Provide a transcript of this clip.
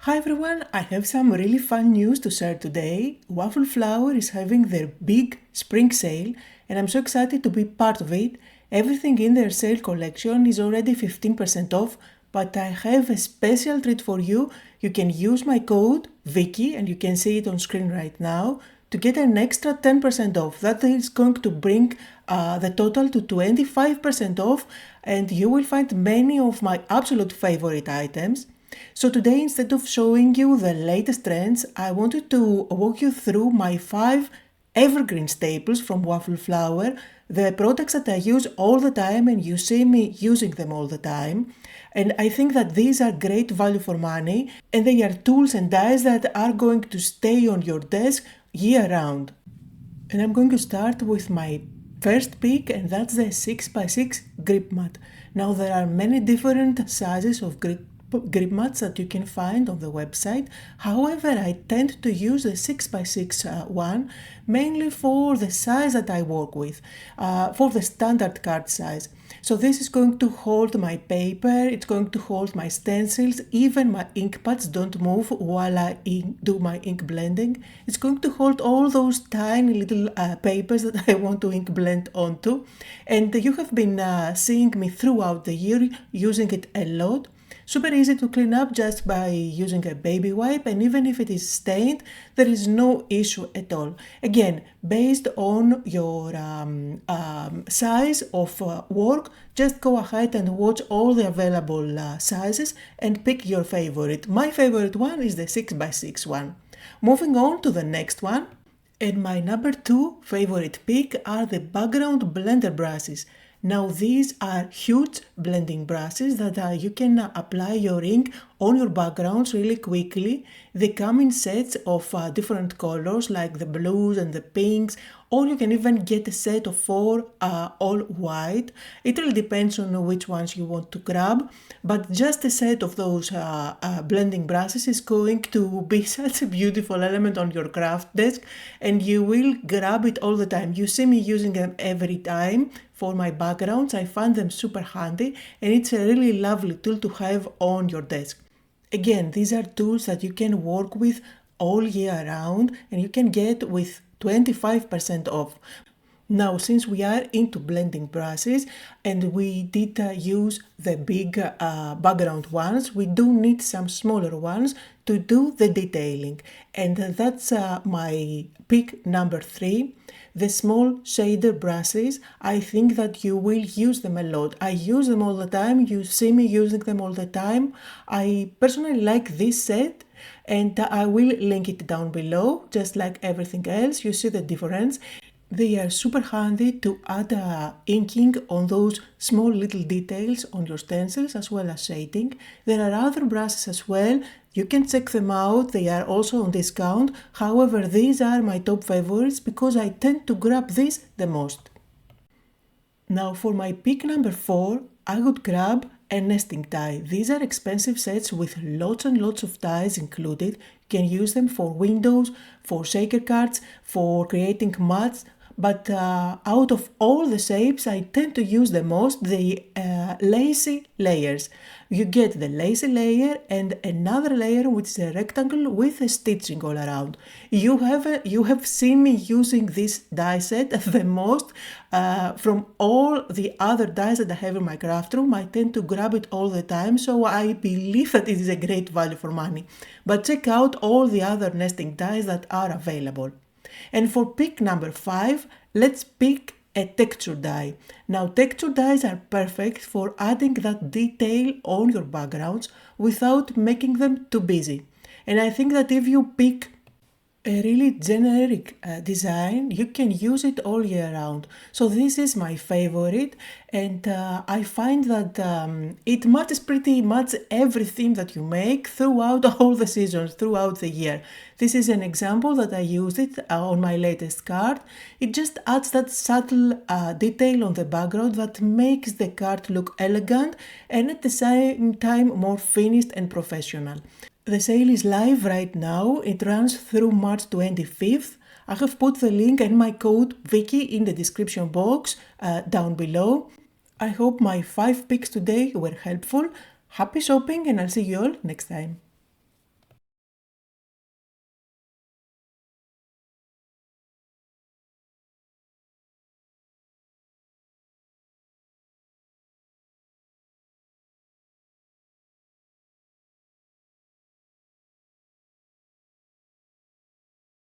Hi everyone, I have some really fun news to share today. Waffle Flour is having their big spring sale and I'm so excited to be part of it. Everything in their sale collection is already 15% off, but I have a special treat for you. You can use my code Vicky and you can see it on screen right now to get an extra 10% off. That is going to bring the total to 25% off, and you will find many of my absolute favorite items. So today, instead of showing you the latest trends, I wanted to walk you through my 5 evergreen staples from Waffle Flour, the products that I use all the time and you see me using them all the time. And I think that these are great value for money and they are tools and dies that are going to stay on your desk year round. And I'm going to start with my first pick, and that's the 6x6 grip mat. Now there are many different sizes of grip mats that you can find on the website. However, I tend to use the 6x6 one mainly for the size that I work with, for the standard card size. So this is going to hold my paper, it's going to hold my stencils, even my ink pads don't move while I do my ink blending. It's going to hold all those tiny little papers that I want to ink blend onto. And you have been seeing me throughout the year using it a lot. Super easy to clean up just by using a baby wipe, and even if it is stained, there is no issue at all. Again, based on your size of work, just go ahead and watch all the available sizes and pick your favorite. My favorite one is the 6x6 one. Moving on to the next one. And my number 2 favorite pick are the background blender brushes. Now these are huge blending brushes that you can apply your ink on your backgrounds really quickly. They come in sets of different colors like the blues and the pinks, or you can even get a set of 4 all white. It really depends on which ones you want to grab, but just a set of those blending brushes is going to be such a beautiful element on your craft desk, and you will grab it all the time. You see me using them every time for my backgrounds. I find them super handy and it's a really lovely tool to have on your desk. Again, these are tools that you can work with all year round and you can get with 25% off. Now, since we are into blending brushes and we did use the big background ones, we do need some smaller ones to do the detailing. And that's my pick number 3. The small shader brushes, I think that you will use them a lot. I use them all the time. You see me using them all the time. I personally like this set and I will link it down below. Just like everything else, you see the difference. They are super handy to add inking on those small little details on your stencils as well as shading. There are other brushes as well. You can check them out. They are also on discount. However, these are my top favorites because I tend to grab these the most. Now for my pick number 4, I would grab a nesting die. These are expensive sets with lots and lots of dies included. You can use them for windows, for shaker cards, for creating mats. But out of all the shapes, I tend to use the most the Lacy Layers. You get the Lacy layer and another layer which is a rectangle with a stitching all around. You have seen me using this die set the most from all the other dies that I have in my craft room. I tend to grab it all the time, so I believe that it is a great value for money. But check out all the other nesting dies that are available. And for pick number 5, let's pick a texture die. Now texture dies are perfect for adding that detail on your backgrounds without making them too busy. And I think that if you pick a really generic design, you can use it all year round. So this is my favorite, and I find that it matches pretty much every theme that you make throughout all the seasons, throughout the year. This is an example that I used it on my latest card. It just adds that subtle detail on the background that makes the card look elegant and at the same time more finished and professional. The sale is live right now. It runs through March 25th. I have put the link and my code Vicky in the description box down below. I hope my 5 picks today were helpful. Happy shopping and I'll see you all next time.